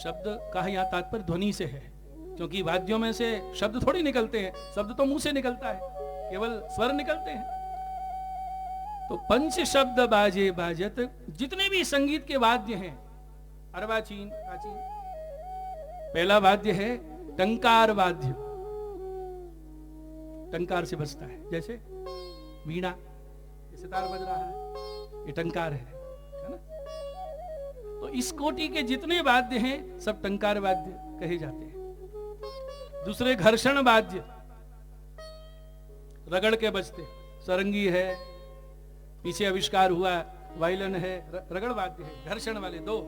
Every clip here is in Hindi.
शब्द का यहाँ तात्पर्य ध्वनि से है, क्योंकि वाद्यों में से शब्द थोड़ी निकलते हैं, शब्द तो मुंह से निकलता है, केवल स्वर निकलते हैं। तो पंच शब्द बाजे बाजत, जितने भी संगीत के वाद्य हैं, अर्वाचीन प्राचीन, पहला वाद्य है टंकार वाद्य, टंकार से बजता है, जैसे वीणा, ये सितार बज रहा है, ये टंकार है ना। तो इस कोटि के जितने वाद्य हैं सब टंकार वाद्य कहे जाते हैं। दूसरे घर्षण वाद्य, रगड़ के बजते, सरंगी है, पीछे आविष्कार हुआ वायलिन है, रगड़ वाद्य है, घर्षण वाले दो।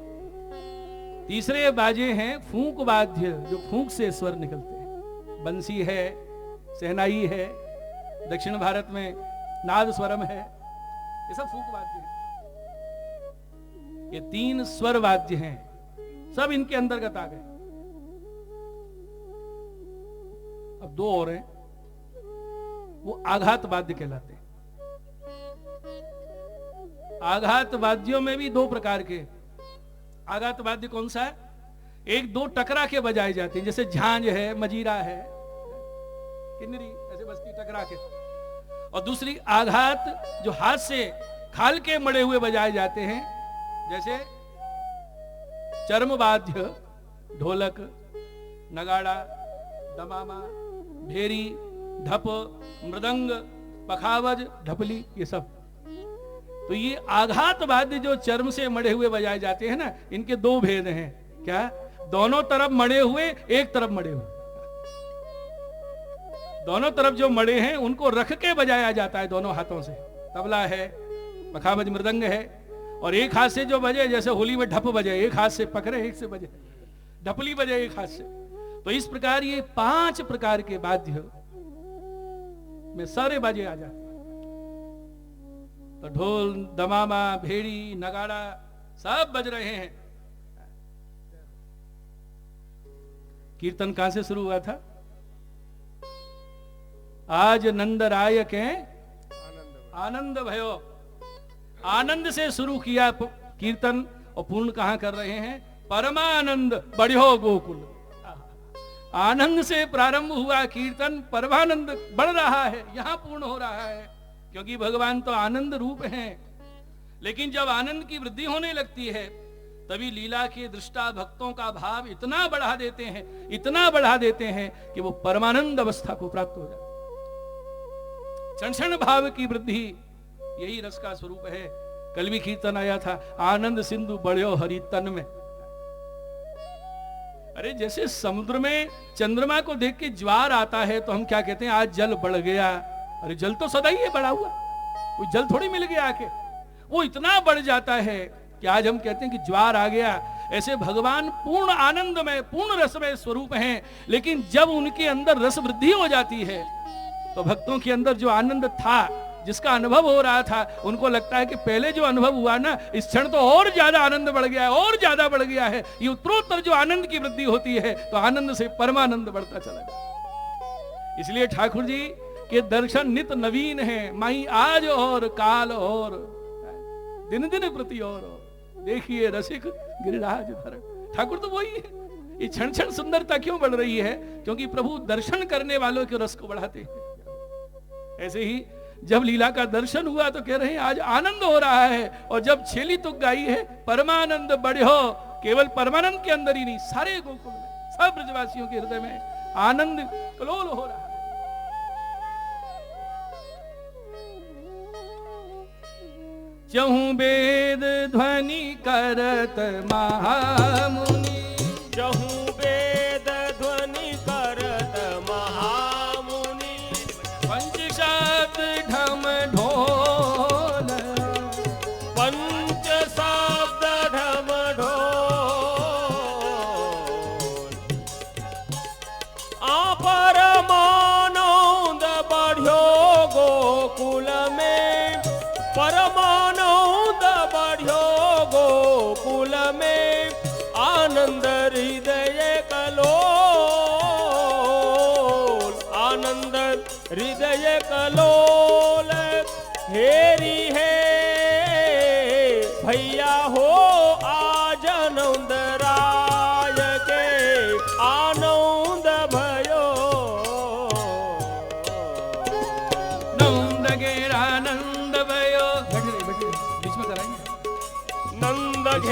तीसरे बाजे हैं फूंक वाद्य, जो फूंक से स्वर निकलते हैं, बंसी है, सहनाई है, दक्षिण भारत में नाद स्वरम है, ये सब फूंक वाद्य हैं। ये 3 स्वर वाद्य हैं, सब इनके अंतर्गत आ गए। अब 2 और हैं, वो आघात वाद्य कहलाते हैं। आघात वाद्यों में भी 2 प्रकार के। आघात वाद्य कौन सा है? एक 2 टकरा के बजाए जाते हैं, जैसे झांझ है, मजीरा है, किन्नरी, ऐसे बजती टकरा के। और दूसरी आघात जो हाथ से खाल के मड़े हुए बजाए जाते हैं, जैसे चर्म वाद्य, ढोलक, नगाड़ा, दमामा, भेरी, ढप, मृदंग, पखावज, ढपली, ये सब। तो ये आघात वाद्य जो चर्म से मड़े हुए बजाए जाते हैं ना, इनके 2 भेद हैं। क्या? दोनों तरफ मड़े हुए, एक तरफ मड़े हुए। दोनों तरफ जो मड़े हैं उनको रख के बजाया जाता है दोनों हाथों से। तबला है, पखावज मृदंग है, और एक हाथ से जो बजे, जैसे होली में ढप बजे, एक हाथ से पकड़े, एक से बजे, ढपली बजे एक हाथ से। तो इस प्रकार ये 5 प्रकार के वाद्य में सारे बाजे आ जाते हैं। तो ढोल, दमामा, भेड़ी, नगाड़ा सब बज रहे हैं। कीर्तन कहां से शुरू हुआ था? आज नंद राय के आनंद भयो, आनंद से शुरू किया कीर्तन, और पूर्ण कहां कर रहे हैं? परमानंद बढ़ो गोकुल। आनंद से प्रारंभ हुआ कीर्तन, परमानंद बढ़ रहा है, यहां पूर्ण हो रहा है, क्योंकि भगवान तो आनंद रूप हैं। लेकिन जब आनंद की वृद्धि होने लगती है, तभी लीला के दृष्टा भक्तों का भाव इतना बढ़ा देते हैं, इतना बढ़ा देते हैं कि वो परमानंद अवस्था को प्राप्त हो जाते। क्षण क्षण भाव की वृद्धि, यही रस का स्वरूप है। कल भी कीर्तन आया था, आनंद सिंधु बढ़्यो हरि तन में। अरे जैसे समुद्र में चंद्रमा को देख के ज्वार आता है तो हम क्या कहते हैं? आज जल बढ़ गया। अरे जल तो सदा ही है बढ़ा हुआ, वो जल थोड़ी मिल गया आके, वो इतना बढ़ जाता है कि आज हम कहते हैं कि ज्वार आ गया। ऐसे भगवान पूर्ण आनंद में, पूर्ण रस में स्वरूप हैं, लेकिन जब उनके अंदर रस वृद्धि हो जाती है तो भक्तों के अंदर जो आनंद था, जिसका अनुभव हो रहा था, उनको लगता है कि पहले जो अनुभव हुआ ना, इस क्षण तो और ज्यादा आनंद बढ़ गया है, और ज्यादा बढ़ गया है। ये उत्तरोत्तर जो आनंद की वृद्धि होती है, तो आनंद से परमानंद बढ़ता चला जाता। इसलिए ठाकुर जी के दर्शन नित नवीन है, माई आज और काल और दिन दिन प्रति और देखिए रसिक गिरिराज धर। ठाकुर तो वही है। ये क्षण क्षण सुंदरता क्यों बढ़ रही है? क्योंकि प्रभु दर्शन करने वालों के रस को बढ़ाते हैं। ऐसे ही जब लीला का दर्शन हुआ तो कह रहे हैं आज आनंद हो रहा है, और जब छेली तुक गाई है परमानंद बढ़ो, केवल परमानंद के अंदर ही नहीं, सारे गोकुल में, सब ब्रजवासियों के हृदय में आनंद कलोल हो रहा है। चहु वेद ध्वनि करत महामुनि, चहु वेद ध्वनि करत महामुनि, पंच शब्द ढम ढोल, पंच शब्द ढम ढोल, परमानंद बढ़्यो गोकुल में, परमानंद बढ़्यो गोकुल में, आनंद हृदय कलोल, आनंद हृदय कलोल, हेरी है भैया हो आज नंद राय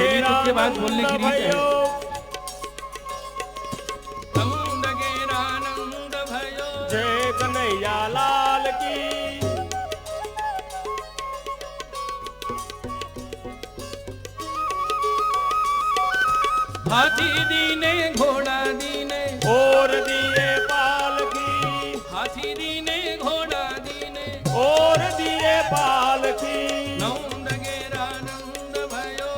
छठी तुक के बाद बोलने की रीत है। भयो आनंद भयो जय कन्हैया लाल की। हाथी दीने घोड़ा दीने और दिए पालकी, हाथी दीने घोड़ा दीने और दिए पालकी। नंद गेरानंद भयो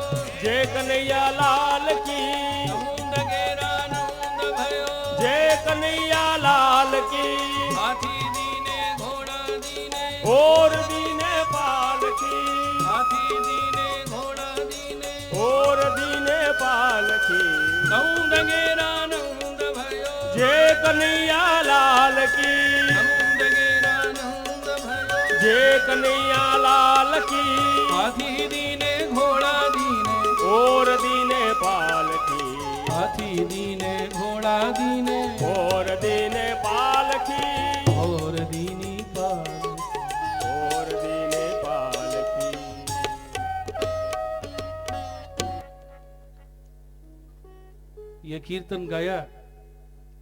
जय कन्हैया लाल की, नंद गेरानंद भयो जय कन्हैया लाल की। हाथी दीने घोड़ा दीने और दीने पालकी, हाथी दीने घोड़ा दीने और दीने पालकी। नंद गेरानंद भयो जय कन्हैया लाल की, नंद गेरानंद भयो जय कन्हैया लाल की। हाथी दीने घोड़ा दीने और दीने पालकी, हाथी दीने घोड़ा दीने और दीने पालकी, और दीनी पाल और दीने पालकी। ये कीर्तन गाया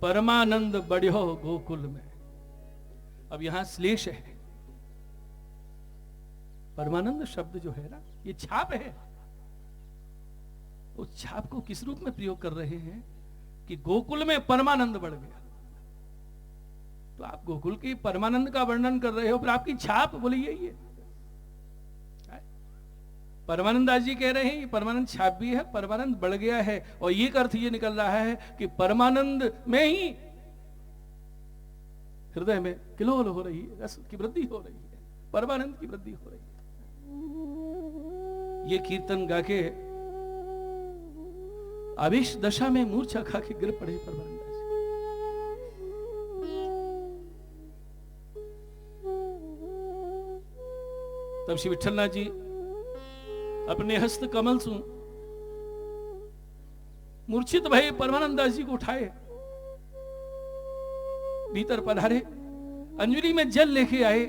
परमानंद बढ़्यो गोकुल में। अब यहां श्लेष है। परमानंद शब्द जो है ना, ये छाप है। उस छाप को किस रूप में प्रयोग कर रहे हैं कि गोकुल में परमानंद बढ़ गया। तो आप गोकुल की परमानंद का वर्णन कर रहे हो, फिर आपकी छाप बोली यही है। परमानंद दास जी कह रहे हैं ये परमानंद छाप भी है, परमानंद बढ़ गया है। और ये अर्थ ये निकल रहा है कि परमानंद में ही हृदय में किलोल हो रही है, रस की वृद्धि हो रही है, परमानंद की वृद्धि हो रही है। ये कीर्तन गा के आवेश दशा में मूर्छा खा के गिर पड़े परमानंद दास जी। तब श्री विठलनाथ जी अपने हस्त कमल सु मूर्छित भये परमानंद दास जी को उठाए, भीतर पधारे, अंजलि में जल लेके आए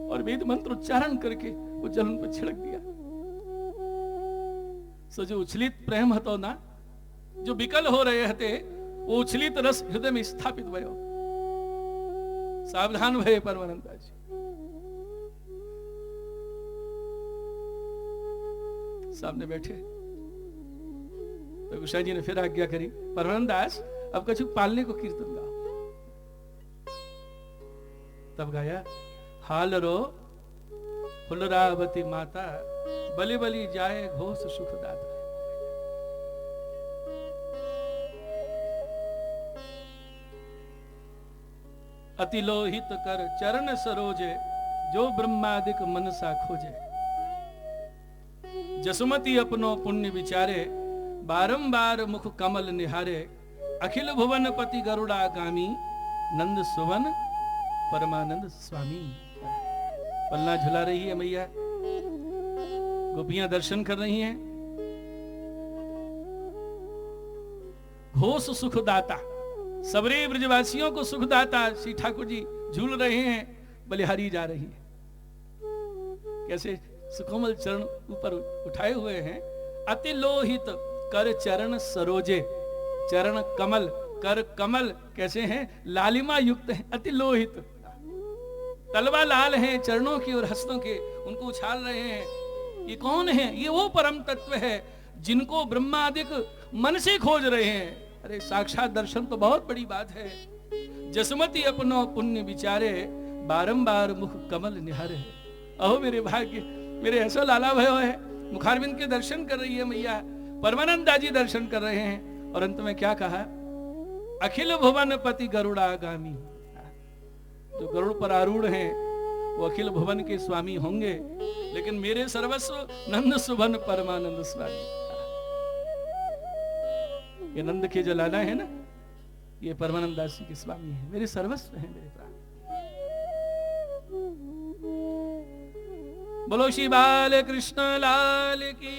और वेद मंत्र उच्चारण करके वो जल उन पर छिड़क दिया। सो जो उछलित प्रेम हतो ना, जो विकल हो रहे हते, वो उछलित रस हृदय में स्थापित भयो। सावधान भये परमानंद दास जी। सामने बैठे तो गोसाई जी ने फिर आज्ञा करी, परमानंद दास अब कछु पालने को कीर्तन गाओ। तब गाया, हाल रो फुलरावती माता, बलि बलि जाए घोष सुखदाता। अति लोहित कर चरण सरोजे, जो ब्रह्मादिक मनसा खोजे। जसुमती अपनो पुण्य विचारे, बारंबार मुख कमल निहारे। अखिल भुवन पति गरुड़ा गामी, नंद सुवन परमानंद स्वामी। पलना झुला रही है मैया, गोपियां दर्शन कर रही हैं। घोष सुखदाता, सबरे ब्रजवासियों को सुखदाता श्री ठाकुर जी झूल रहे हैं, बलिहारी जा रही है। कैसे सुकोमल चरण ऊपर उठाए हुए हैं। अति लोहित कर चरण सरोजे, चरण कमल, कर कमल कैसे हैं, लालिमा युक्त हैं, अति लोहित, तलवा लाल हैं चरणों की और हस्तों के, उनको उछाल रहे हैं। ये कौन है? ये वो परम तत्व है जिनको ब्रह्मादिक मन से खोज रहे हैं। अरे साक्षात दर्शन तो बहुत बड़ी बात है। जसमती अपनो पुण्य विचारे, बारंबार मुख कमल निहारे। अहो मेरे भाग्य, मेरे ऐसा लाला भयो है। मुखारविंद के दर्शन कर रही है मैया, परमानंद दाजी दर्शन कर रहे हैं। और अंत में क्या कहा, अखिल भुवन पति गरुड़ागामी। जो गरुड़ पर आरूढ़ हैं वो अखिल भुवन के स्वामी होंगे, लेकिन मेरे सर्वस्व नंद सुभन परमानंद स्वामी। ये नंद के जो लाला है ना, ये परमानंद दास जी के स्वामी है, मेरे सर्वस्व हैं, मेरे प्राण। बोलो श्री बाल कृष्ण लाल की।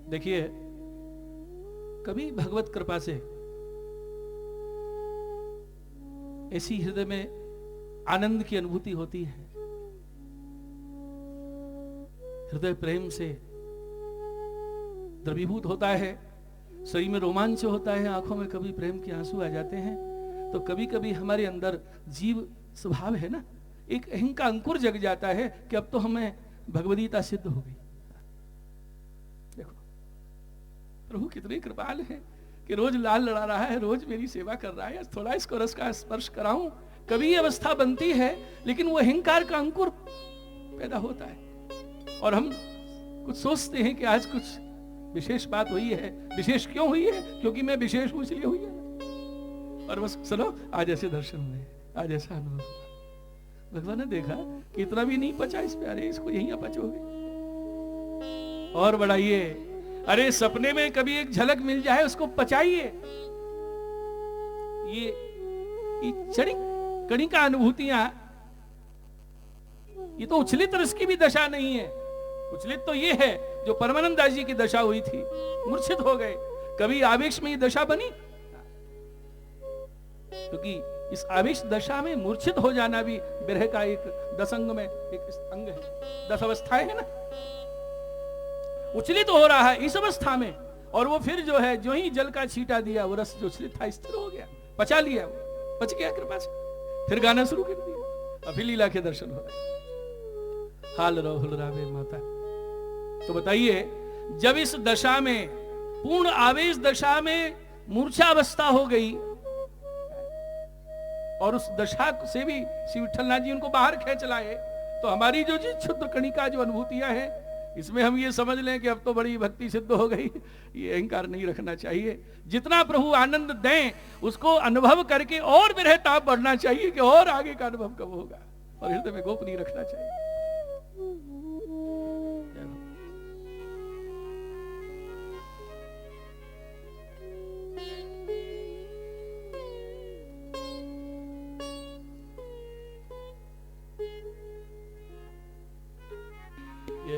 देखिए, कभी भगवत कृपा से ऐसी हृदय में आनंद की अनुभूति होती है, हृदय प्रेम से द्रवीभूत होता है, शरीर में रोमांच होता है, आंखों में कभी प्रेम के आंसू आ जाते हैं, तो कभी कभी हमारे अंदर जीव स्वभाव है ना, एक अहं का अंकुर जग जाता है कि अब तो हमें भगवदीता सिद्ध हो गई। देखो प्रभु कितने कृपाल है कि रोज लाल लड़ा रहा है, रोज मेरी सेवा कर रहा है, थोड़ा इसको रस का स्पर्श कराऊं। कभी ये अवस्था बनती है, लेकिन वो अहंकार का अंकुर पैदा होता है और हम कुछ सोचते हैं कि आज कुछ विशेष बात हुई है। विशेष क्यों हुई है? क्योंकि मैं विशेष हूं इसलिए हुई है। और बस सुनो, आज ऐसे दर्शन हुए, आज ऐसा अनुभव हुआ। भगवान ने देखा कि इतना भी नहीं पचा इस पे, अरे इसको यहीं पचोगे और बढ़ाइए। अरे सपने में कभी एक झलक मिल जाए, उसको पचाइए। ये कणिका अनुभूतियां, ये तो उछलित रस की भी दशा नहीं है। उछलित तो ये है जो परमानंद दास जी की दशा हुई थी, मूर्छित हो गए। कभी आवेश में ये दशा बनी, क्योंकि इस आवेश दशा में मूर्छित हो जाना भी विरह का एक दसंग में एक अंग है। 10 अवस्थाएं है ना, उछलित हो रहा है इस अवस्था में, और वो फिर जो है जो ही जल का छींटा दिया, वो रस जो उछलित था स्थिर हो गया, पचा लिया, पच गया कृपा से। फिर गाना शुरू कर दिया, अभी लीला के दर्शन हो रहे। हाल रोहुल रावे माता। तो बताइए, जब इस दशा में, पूर्ण आवेश दशा में मूर्छा अवस्था हो गई, और उस दशा से भी श्री विठलनाथ जी उनको बाहर खींच लाए, तो हमारी जो क्षुद्र कणिका जो अनुभूतियां हैं, इसमें हम ये समझ लें कि अब तो बड़ी भक्ति सिद्ध हो गई। ये अहंकार नहीं रखना चाहिए। जितना प्रभु आनंद दें, उसको अनुभव करके और विरह ताप बढ़ना चाहिए कि और आगे का अनुभव कब होगा, और हृदय में गोप नहीं रखना चाहिए। ये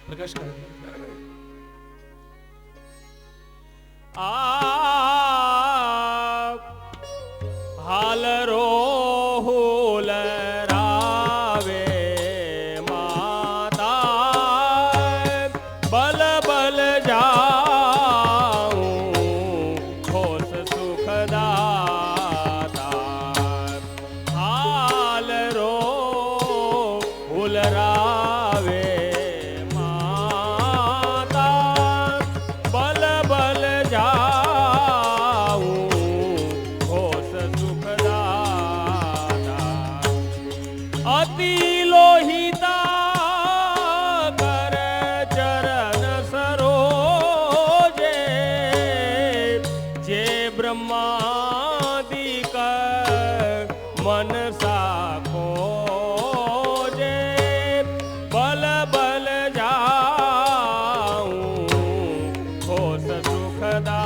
प्रकाश कर हाल रोहुल रावे माता, बल बल जाऊं होश सुखदाता। हाल रोहुल रावे माता, बल बल जाऊं होश सुखदाता। अति लोहिता कर चरण सरोजे, जे ब्रह्मादिक मन साखो जे। बल बल जाऊं होश सुखदाता।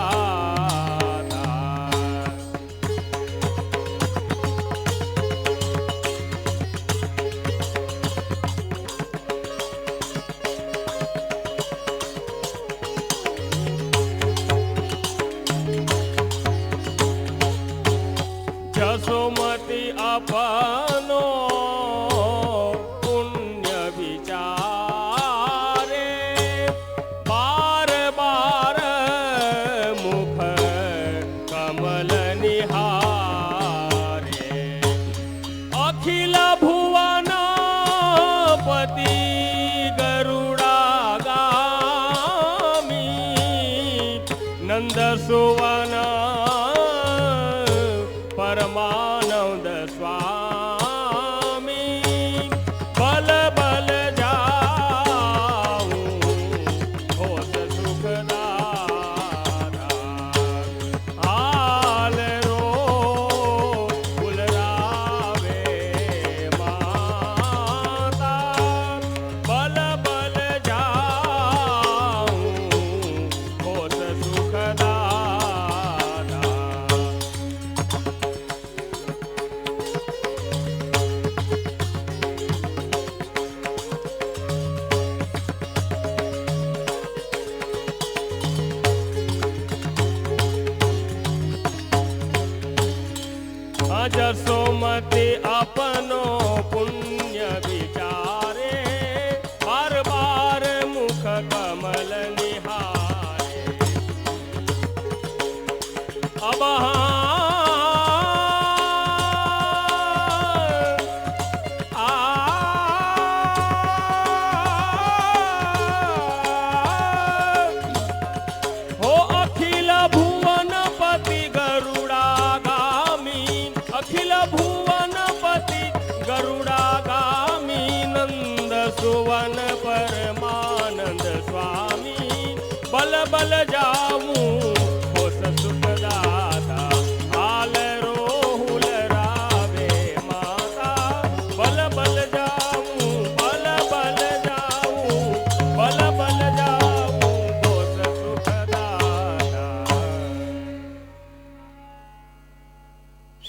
जसोमति अपनो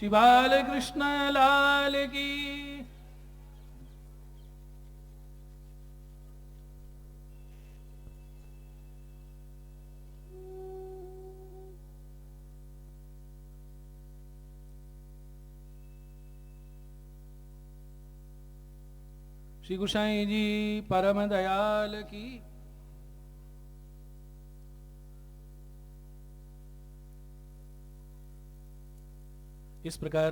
श्री बाल कृष्ण लाल की। श्री गोसाई जी परम दयाल की। इस प्रकार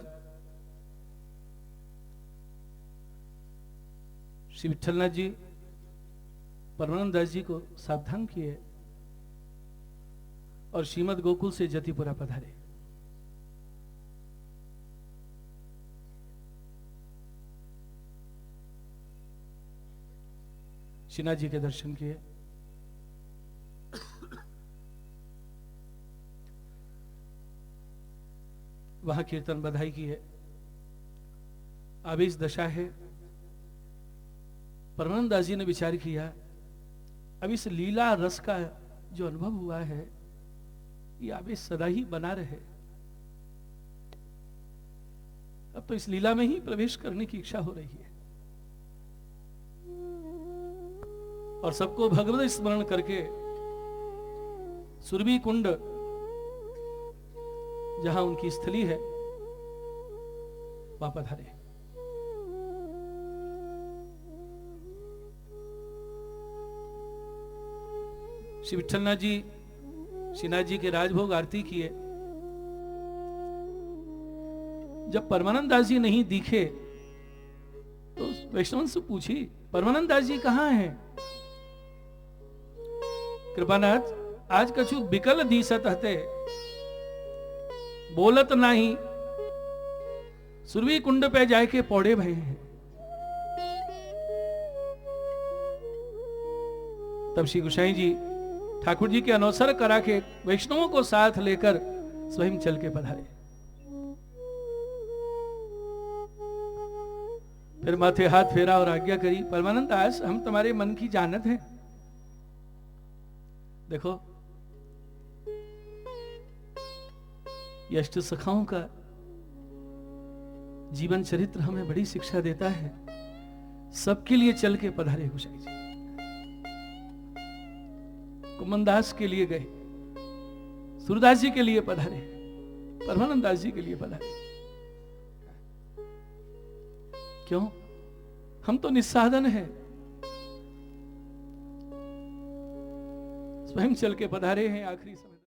श्री विठलनाथ जी परमानंद दास जी को सावधान किए और श्रीमद गोकुल से जतिपुरा पधारे। श्रीनाथ जी के दर्शन किए। वहां कीर्तन बधाई की है। अब इस दशा है, परमानंद दास जी ने विचार किया अब इस लीला रस का जो अनुभव हुआ है ये आगे सदा ही बना रहे। अब तो इस लीला में ही प्रवेश करने की इच्छा हो रही है और सबको भगवत स्मरण करके सुरभि कुंड जहां उनकी स्थली है वहां पधारे। श्री विठलनाथ जी श्रीनाथ जी के राजभोग आरती किए। जब परमानंद दास जी नहीं दिखे तो वैष्णव से पूछी परमानंद दास जी कहां हैं? कृपानाथ आज कछु बिकल दिसत हते, बोलत नहीं, सुरभि कुंड पे जाके पौड़े भये हैं। तब श्री गोसाई जी ठाकुर जी के अनवसर करा के वैष्णवों को साथ लेकर स्वयं चल के पधारे। फिर माथे हाथ फेरा और आज्ञा करी, परमानंद दास हम तुम्हारे मन की जानत हैं। देखो ये अष्ट सखाओं का जीवन चरित्र हमें बड़ी शिक्षा देता है। सबके लिए चल के पधारे गोसाई जी। कुमनदास के लिए गए, सूरदास जी के लिए पधारे, परमानंद दास जी के लिए पधारे। क्यों? हम तो निस्साधन हैं, स्वयं चल के पधारे हैं आखिरी समय।